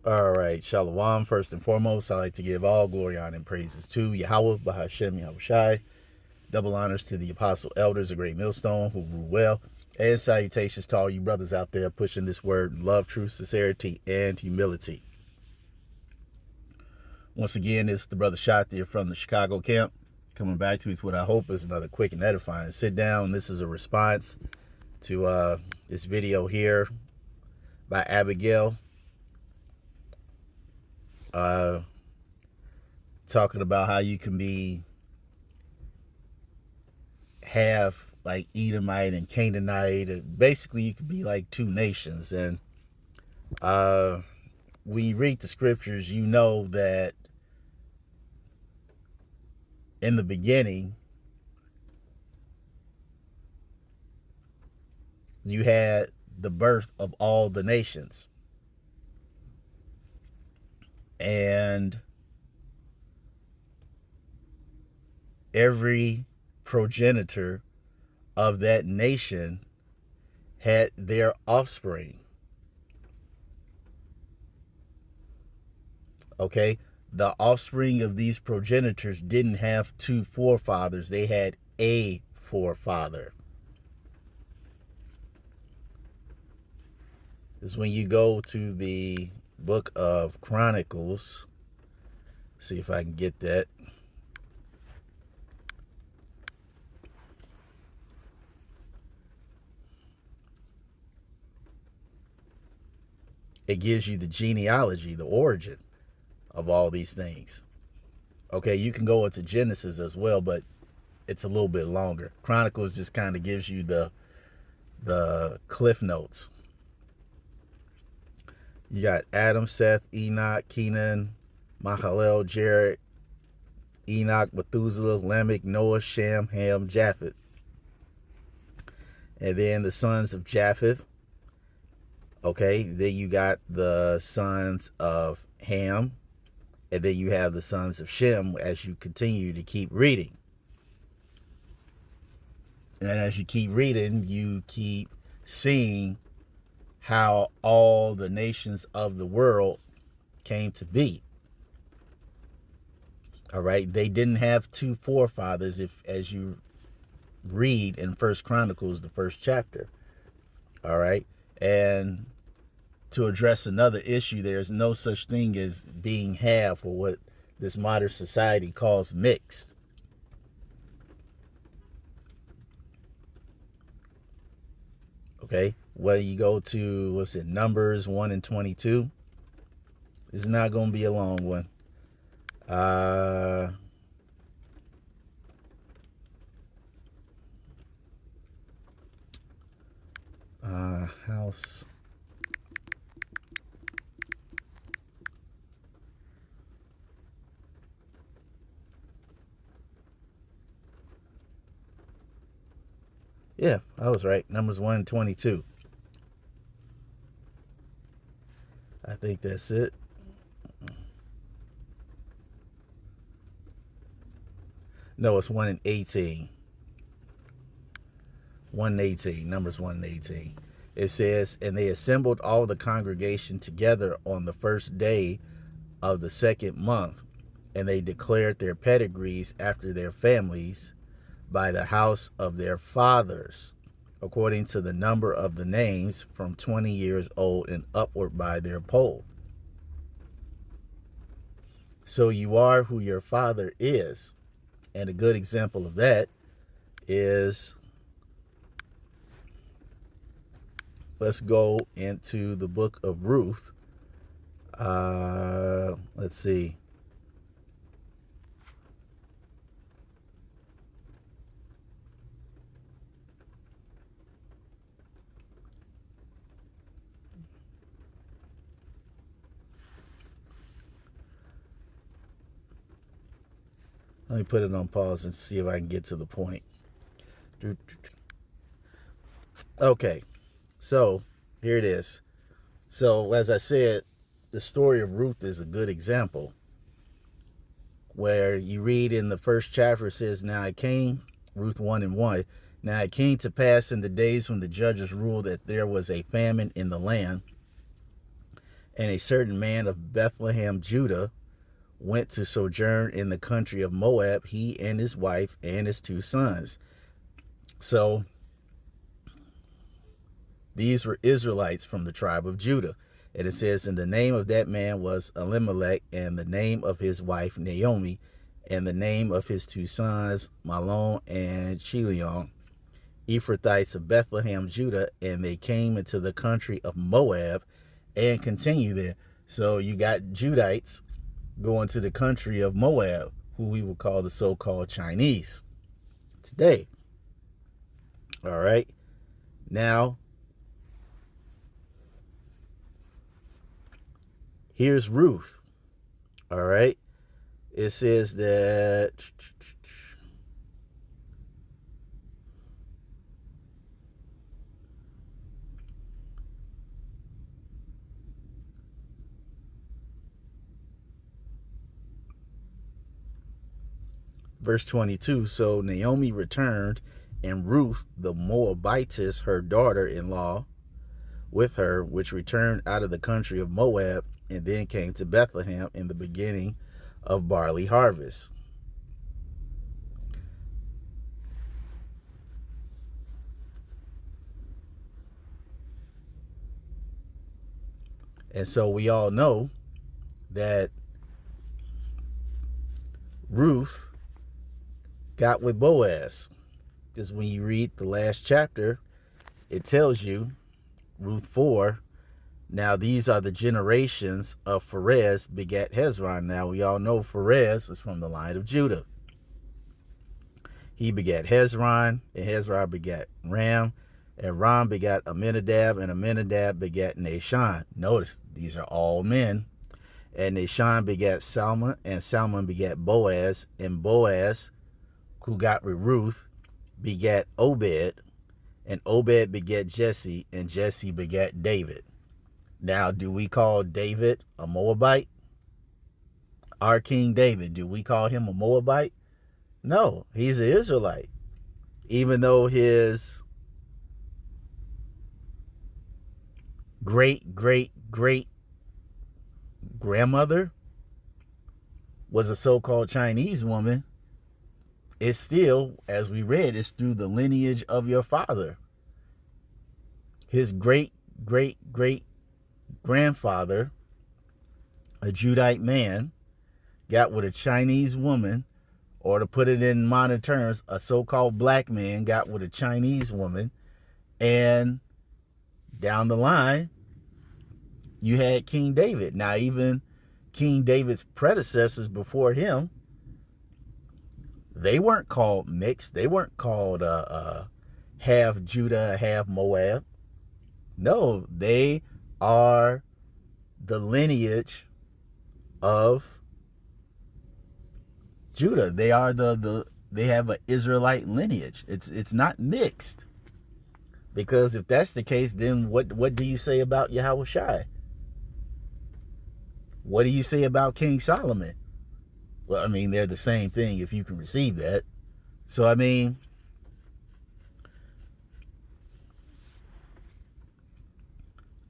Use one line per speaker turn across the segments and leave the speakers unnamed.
All right, Shalom. First and foremost, I like to give all glory, honor, and praises to Yahweh, Bahashem, Yahushai. Double honors to the apostle elders, a great millstone who rule well. And salutations to all you brothers out there pushing this word in love, truth, sincerity, and humility. Once again, it's the brother Shatir from the Chicago camp, coming back to you with what I hope is another quick and edifying sit down. This is a response to this video here by Abigail, talking about how you can be half like Edomite and Canaanite. Basically, you could be like two nations. And when you read the scriptures, you know that in the beginning, you had the birth of all the nations. And every progenitor of that nation had their offspring. Okay? The offspring of these progenitors didn't have two forefathers. They had a forefather. This is when you go to the book of Chronicles. See if I can get that. It gives you the genealogy, the origin of all these things. Okay, you can go into Genesis as well, but it's a little bit longer. Chronicles just kind of gives you the cliff notes. You got Adam, Seth, Enoch, Kenan, Mahalalel, Jared, Enoch, Methuselah, Lamech, Noah, Shem, Ham, Japheth. And then the sons of Japheth. Okay, then you got the sons of Ham. And then you have the sons of Shem as you continue to keep reading. And as you keep reading, you keep seeing how all the nations of the world came to be. All right, they didn't have two forefathers, if as you read in First Chronicles, the first chapter. All right, and to address another issue, there's no such thing as being half, or what this modern society calls mixed. Okay, whether you go to, what's it, Numbers 1 and 22, this is not going to be a long one. House. Yeah, I was right. Numbers 1 and 22. I think that's it. No, it's 1 and 18. 1 and 18. Numbers 1 and 18. It says, and they assembled all the congregation together on the first day of the second month, and they declared their pedigrees after their families by the house of their fathers, according to the number of the names, from 20 years old and upward by their poll. So you are who your father is. And a good example of that is, let's go into the book of Ruth. Let's see. Let me put it on pause and see if I can get to the point. Okay, so here it is. So as I said, the story of Ruth is a good example, where you read in the first chapter, it says, now it came, Ruth 1 and 1, now it came to pass in the days when the judges ruled that there was a famine in the land, And a certain man of Bethlehem, Judah, went to sojourn in the country of Moab, he and his wife and his 2 sons. So these were Israelites from the tribe of Judah. And it says, and the name of that man was Elimelech, and the name of his wife Naomi, and the name of his 2 sons Mahlon and Chilion, Ephrathites of Bethlehem, Judah, and they came into the country of Moab and continue there. So you got Judites going to the country of Moab, who we would call the so-called Chinese today. All right. Now, here's Ruth. All right. It says that verse 22, so Naomi returned, and Ruth the Moabitess, her daughter-in-law, with her, which returned out of the country of Moab, and then came to Bethlehem in the beginning of barley harvest. And so we all know that Ruth got with Boaz, because when you read the last chapter, it tells you, Ruth 4, now these are the generations of Pharez begat Hezron. Now we all know Pharez was from the line of Judah. He begat Hezron, and Hezron begat Ram, and Ram begat Amminadab, and Amminadab begat Nahshon. Notice, these are all men. And Nahshon begat Salmon, and Salmon begat Boaz, and Boaz, who got with Ruth, begat Obed, and Obed begat Jesse, and Jesse begat David. Now, do we call David a Moabite? Our King David, do we call him a Moabite? No, he's an Israelite. Even though his great grandmother was a so-called Chinese woman, it's still, as we read, it's through the lineage of your father. His great grandfather, a Judite man, got with a Chinese woman, or to put it in modern terms, a so-called black man got with a Chinese woman, and down the line, you had King David. Now, even King David's predecessors before him, they weren't called mixed. They weren't called half Judah, half Moab. No, they are the lineage of Judah. They are they have an Israelite lineage. It's not mixed. Because if that's the case, then what do you say about Yahushua? What do you say about King Solomon? Well, I mean, they're the same thing if you can receive that. So, I mean,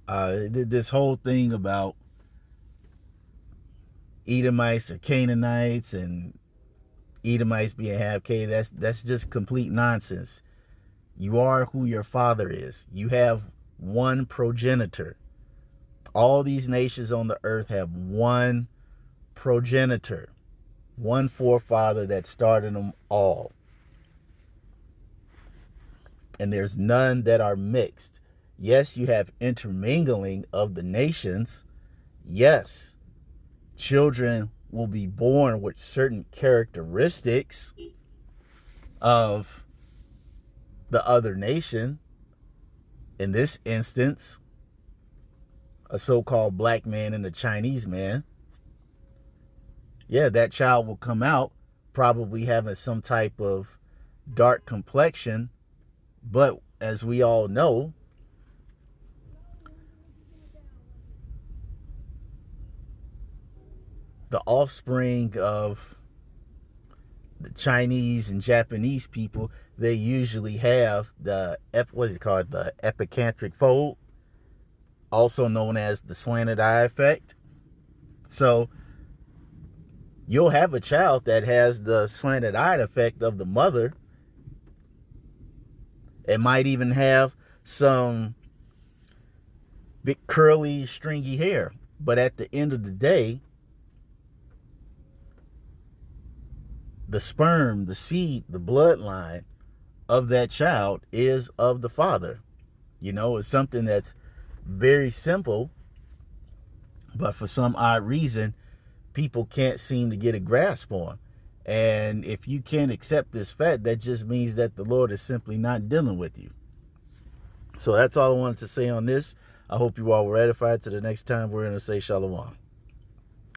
this whole thing about Edomites or Canaanites and Edomites being half K, that's just complete nonsense. You are who your father is. You have one progenitor. All these nations on the earth have one progenitor, one forefather that started them all. And there's none that are mixed. Yes, you have intermingling of the nations. Yes, children will be born with certain characteristics of the other nation. In this instance, a so-called black man and a Chinese man. Yeah, that child will come out probably having some type of dark complexion. But as we all know, the offspring of the Chinese and Japanese people, they usually have the, what is it called, the epicanthic fold. also known as the slanted eye effect. So you'll have a child that has the slanted eye effect of the mother. It might even have some big curly, stringy hair. But at the end of the day, the sperm, the seed, the bloodline of that child is of the father. You know, it's something that's very simple, but for some odd reason, people can't seem to get a grasp on. And if you can't accept this fact, that just means that the Lord is simply not dealing with you. So that's all I wanted to say on this. I hope you all were edified. To the next time, we're going to say shalom.